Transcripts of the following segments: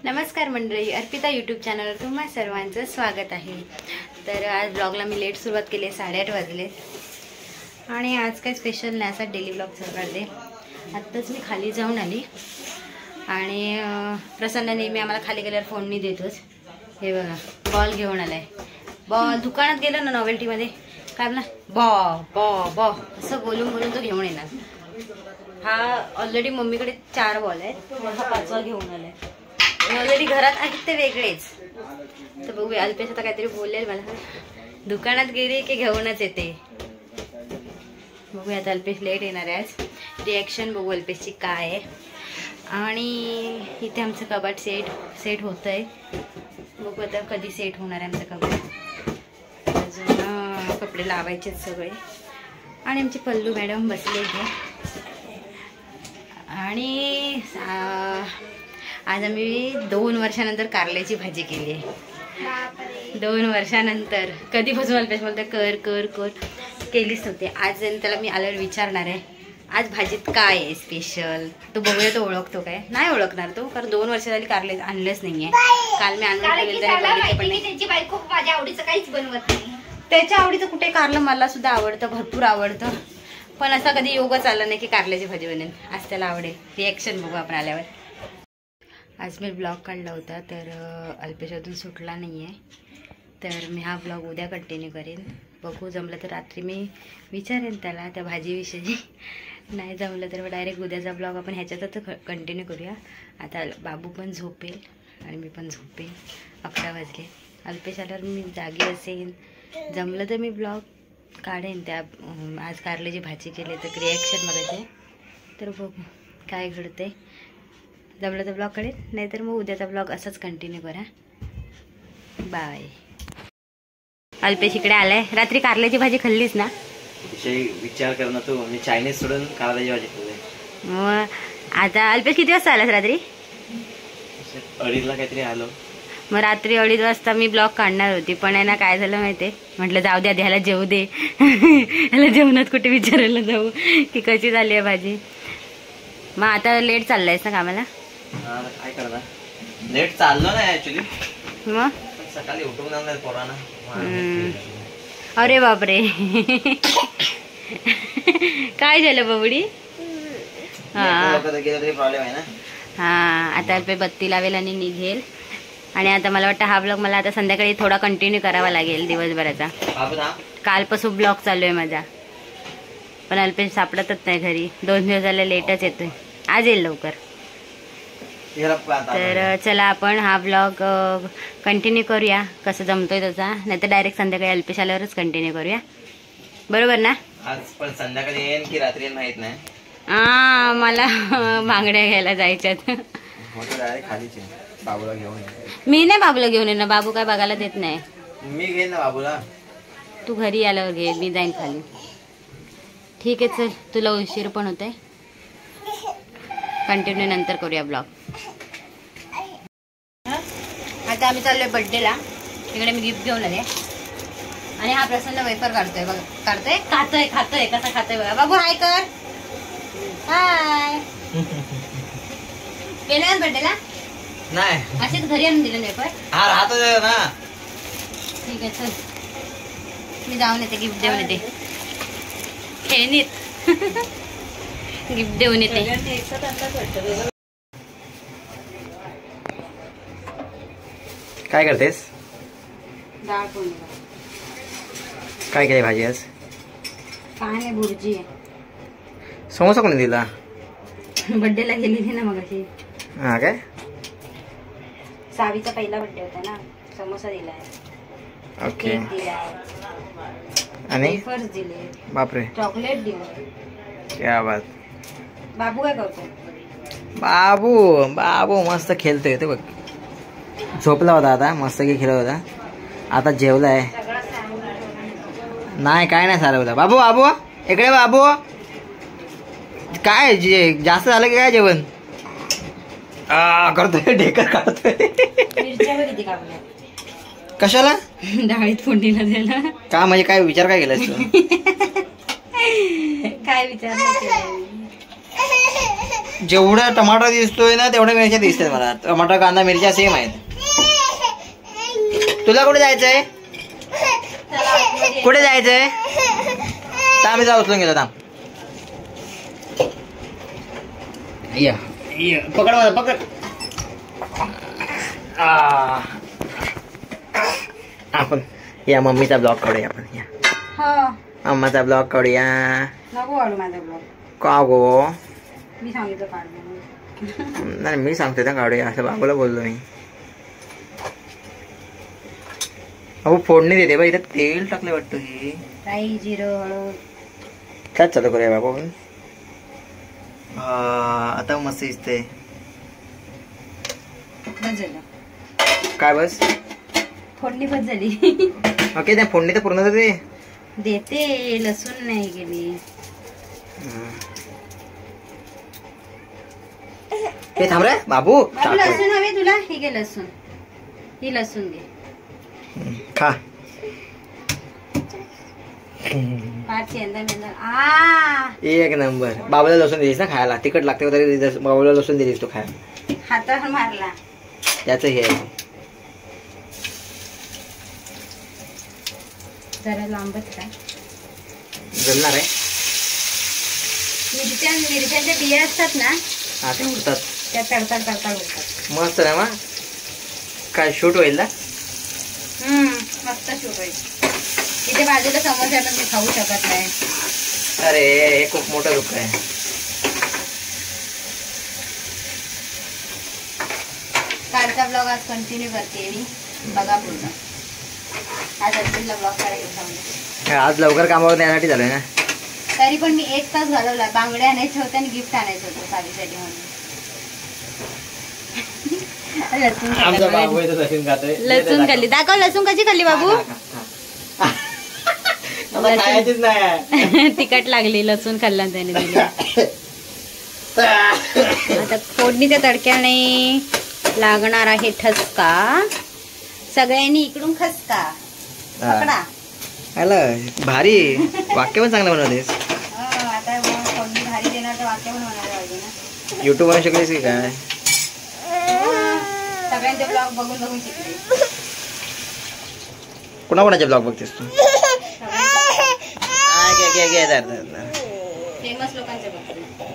नमस्कार मंडळी, अर्पिता यूट्यूब चॅनलवर तुम्हा सर्वांचं स्वागत आहे। तर आज ब्लॉगला मी लेट सुरुवात केली, 8:30 वाजले आणि आज काय स्पेशल नाही, असा डेली ब्लॉग करते। आत्ताच मी खाली जाऊन आली आणि प्रसन्न नेहमी आम्हाला खाली गेल्यावर फोन नाही देतोच। हे बघा बॉल घेऊन आलाय। बॉल दुकानात गेला ना नॉवेल्टीमध्ये काय बोला बॉ असं बोलून बोलून तो घेऊन येणार। हा ऑलरेडी मम्मीकडे 4 बॉल आहेत, हा 5वा घेऊन आलाय। ऑलरेडी घरात आहेत ते वेगळेच। तर बघूया, अल्पेश आता काहीतरी बोलेल मला, दुकानात गेली की घेऊनच येते। बघूया आता अल्पेश लेट येणार आहे आज, रिॲक्शन बघू अल्पेशची काय आहे। आणि इथे आमचं कपाट सेट होत आहे, बघू आता कधी सेट होणार आहे आमचं कपाट। अजून कपडे लावायचे सगळे आणि आमची पल्लू मॅडम बसले इथे। आणि आज आम्ही 2 वर्षानंतर कारल्याची भाजी केली आहे। 2 वर्षानंतर कधीपासून अल्पेश बोलते कर कर कर, केलीच नव्हती। आज त्याला मी आल्यावर विचारणार आहे आज भाजीत काय आहे स्पेशल। तो बघूया तो ओळखतो काय, नाही ओळखणार तो, कारण 2 वर्ष झाली कारले आणलेच नाहीये। काल मी आणून त्याची बायको माझ्या आवडीचं काहीच बनवत नाही। त्याच्या आवडीचं कुठे कारलं, मला सुद्धा आवडतं, भरपूर आवडतं, पण असा कधी योगच आला नाही की कारल्याची भाजी बनेल। आज त्याला आवडेल, रिॲक्शन बघू आपण आल्यावर। आज मी ब्लॉग काढला होता, तर अल्पेश अजून सुटला नाही आहे, तर मी हा ब्लॉग उद्या कंटिन्यू करेन। बघू जमलं तर रात्री मी विचारेन त्याला त्या भाजीविषयी, नाही जमलं तर डायरेक्ट उद्याचा ब्लॉग आपण ह्याच्यातच कंटिन्यू करूया। आता बाबू पण झोपेल आणि मी पण झोपेल, 11 वाजले। अल्पेश आल्यावर मी जागी असेन, जमलं तर मी ब्लॉग काढेन त्या आज कारल्याची भाजी केली तर रिॲक्शन बघायचे। तर बघू काय घडते, जमलं तर ब्लॉग करेन, नाहीतर मग उद्याचा ब्लॉग असाच कंटिन्यू करा। बाय। अल्पेश इकडे आलाय, रात्री कारल्याची भाजी खाल्लीस ना? विचार कर ना तू, मी चायनीज सोडून कारल्याची भाजी खाल्ली। मग आता अल्पेश किती वाजता आलास? रात्री 2:30ला काहीतरी आलो। मग रात्री 2:30 वाजता मी ब्लॉग काढणार होती, पण आहे ना काय झालं माहितीये, म्हटलं जाऊ द्या, ह्याला जेवू दे ह्याला जेवणात कुठे विचारायला जाऊ की कशी झाली आहे भाजी। मग आता लेट चाललायस ना कामाला? काय करणार, लेट चाललो ना ऍक्च्युली, मग सकाळी उठून आणणार पोरांना। अरे बापरे काय झालं बाबडी? प्रॉब्लेम आहे ना। हा आता अल्पे बत्ती लावेल आणि निघेल। आणि आता मला वाटतं हा ब्लॉग मला आता संध्याकाळी थोडा कंटिन्यू करावा लागेल दिवसभराचा। कालपासून ब्लॉग चालू आहे माझा, पण अल्पेश सापडतच नाही घरी, 2 दिवस झाले लेटच येतोय, आज येईल लवकर। तर चला आपण हा ब्लॉग कंटिन्यू करूया, कसं जमतोय त्याचा, नाही तर डायरेक्ट संध्याकाळी अल्पेश आल्यावरच कंटिन्यू करूया, बरोबर ना? आज पण संध्याकाळी येईन की रात्री येईन माहित नाही। मला बांगड्या घ्यायला जायच्यात। बाबूला घेऊन मी नाही बाबूला घेऊन येणार, बाबू काय बघायला देत नाही। मी घेईन ना बाबूला, तू घरी आल्यावर घे, मी जाईन खाली। ठीक आहे चल, तुला उशीर पण होतंय, कंटिन्यू नंतर करूया ब्लॉग। आता आम्ही चाललोय बर्थडेला, तिकडे मी गिफ्ट घेऊन आले आणि हा प्रसन्न वेफर काढतोय, बघ काढतोय, खातोय कसा खातोय बघा। बाबू हाय कर, हाय। गेल्या बर्थडेला नाही असेच घरी आणून दिलं वेफर? हा राहतो ना। ठीक आहे चल, मी जाऊन येते, गिफ्ट देऊन येते, खेळणीत गिफ्ट देऊन येते। काय करतेस? डाळ पोळी। काय केली भाजी आज? काय नाही, भुर्जी आहे। समोसा कोणी दिला? बर्थडेला गेलेली ना मग अशी। हा काय, सावीचा पहिला बर्थडे होता ना, समोसा दिलाय, ओके, केक दिलाय आणि वेफर्स दिले, बापरे, चॉकलेट दिले। क्या बात। बाबू काय करतो? बाबू मस्त खेळतोय, ते बघ झोपला होता, आता मस्त की खेळत होता, आता जेवलाय। नाही काय नाही सारवलं। बाबू इकडे, बाबू काय जास्त झालं की काय जेवण करतोय, ढेकर काढतोय। कशाला? डाळीत फोडणीला द्यायला। का म्हणजे काय विचार काय केलास तू? काय विचार नाही केला, जेवढा टमाटर दिसतोय ना तेवढ्या मिरच्या दिसतात मला. टमाटर कांदा मिरच्या सेम आहेत. तुला कुठे जायचंय? कुठे जायचंय? तर आम्ही जाऊ उचलून गेलो. थांब या पकड मला पकड. आपण या मम्मीचा ब्लॉग काढूया. आपण या अम्माचा ब्लॉग काढूया. का गो? मी सांगितलं काढ. नाही मी सांगते ना काढूया असं बाबूला बोललो मी. अहो फोडणी देते बा. इथं तेल टाकले वाटतं. हे काही जिरं हळद काय चालू करूया बाबा आपण. आता मस्त दिसते. बस झालं. काय बस फोडणी बस झाली. ओके त्या फोडणी तर पूर्ण देते. देते लसूण नाही गेली. हे थांब रे बाबू. लसूण हवे तुला? हे घे लसूण. ही लसूण घे खा. एक नंबर. बाबूला लसूण दिलीस ना खायला. तिखट लागते तरी बाबूला लसूण दिलीस तू खायला. हातावर मारला. त्याच हे जरा लांबच काय जमणार आहे. मिरच्याच्या बिया असतात ना. हा ते उडतात. त्या तडतड तडतड उडतात. मस्त ना मग. काय शूट होईल ना. मस्त शूट होईल. इथे बाजूला समोसा पण मी खाऊ शकत नाही. अरे हे खूप मोठं दुःख आहे. कालचा ब्लॉग आज कंटिन्यू करते मी. बघा पूर्ण. आज अर्जुनला ब्लॉग करायला. आज लवकर कामावर यासाठी झालंय ना. तरी पण मी 1 तास घालवला. बांगड्या आणायचे होते आणि गिफ्ट आणायचं होतं साडीसाठी म्हणून. लसूण खाल्ली. दाखव लसूण कशी खाल्ली बाबू. तिखट लागली. लसूण खाल्ला त्याने दिली. आता फोडणीच्या तडक्याने लागणार आहे ठसका. सगळ्यांनी इकडून खसका पकडा. भारी वाक्य पण चांगलं बनवतेस. आता फोडणी भारी देणार तर वाक्य पण म्हणायला पाहिजे ना. युट्यूब वर शिकलीस की काय? सगळ्यांचे ब्लॉग बघून बघून शिकले. कोणाकोणाचे ब्लॉग बघतेस तू? फेमस लोकांचे बघते.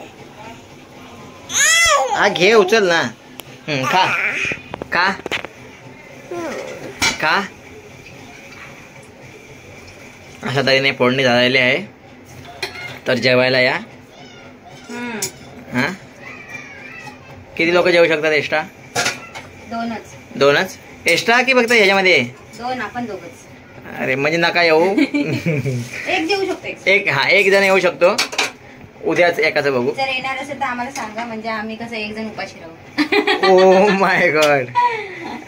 हा घे उचल ना. खा का का. अशा तऱ्हेने फोडणी झालेली आहे. तर जेवायला या. हा किती लोक जेवू शकतात एक्स्ट्रा? दोनच एक्स्ट्रा की फक्त ह्याच्यामध्ये 2? आपण दोघच. अरे म्हणजे नका येऊ. एक जेवू शकतो. एक जण येऊ शकतो. उद्याच एकाचं बघू. जर येणार असेल तर आम्हाला सांगा. म्हणजे आम्ही कसं एक जण उपाशी राहू. Oh my God.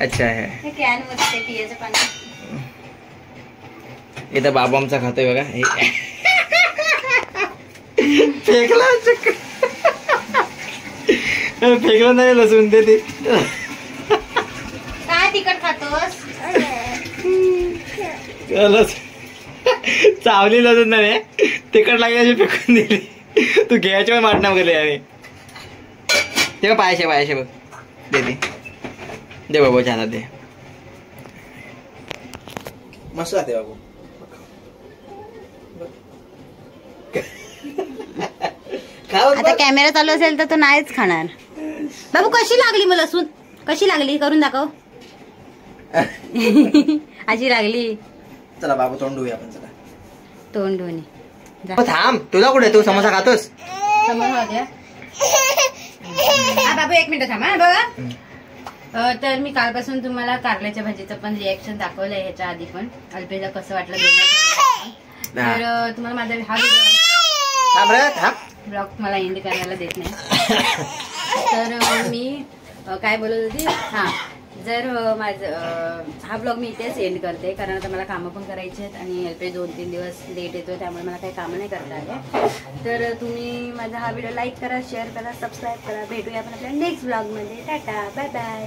अच्छा आहे. कॅन मध्ये पियाचं पाणी. इथं बाबा आमचा खातोय बघा. फेकला फेकला नाही लसूण ते. काय तिखट खातोस? चावली लसूण नाही. तिखट लागल्याची फेकून दिली. तू घ्यायची पण माटणा वगैरे आम्ही. तेव्हा पायाशे बघ. दे बाबू छान दे. मस्त राहते बाबू. आता कॅमेरा चालू असेल तर तो नाहीच खाणार. बाबू कशी लागली मला लसूण? कशी लागली करून दाखव. अशी लागली. चला बाबू तोंड धुऊया आपण. चला तोंड धुणे. थांब. तुला कुठे? तू समोसा खातोस? बाबू 1 मिनिट थांबा. बघा तर मी कालपासून तुम्हाला कारल्याच्या भाजीचं पण रिएक्शन दाखवलंय. ह्याच्या आधी पण अल्पेला कसं वाटलं तर तुम्हाला माझा हा व्हिडिओ ब्लॉग मला एंड करायला देत नाही. तर मी काय बोलत होती. जर माझं हा ब्लॉग मी इथेच एंड करते. कारण आता मला कामं पण करायची आहेत आणि अल्पे 2-3 दिवस लेट येतो. त्यामुळे मला काही कामं नाही करता आले. तर तुम्ही माझा हा व्हिडिओ लाईक करा, शेअर करा, सबस्क्राईब करा. भेटूया आपण आपल्या नेक्स्ट ब्लॉगमध्ये. Tata bye bye.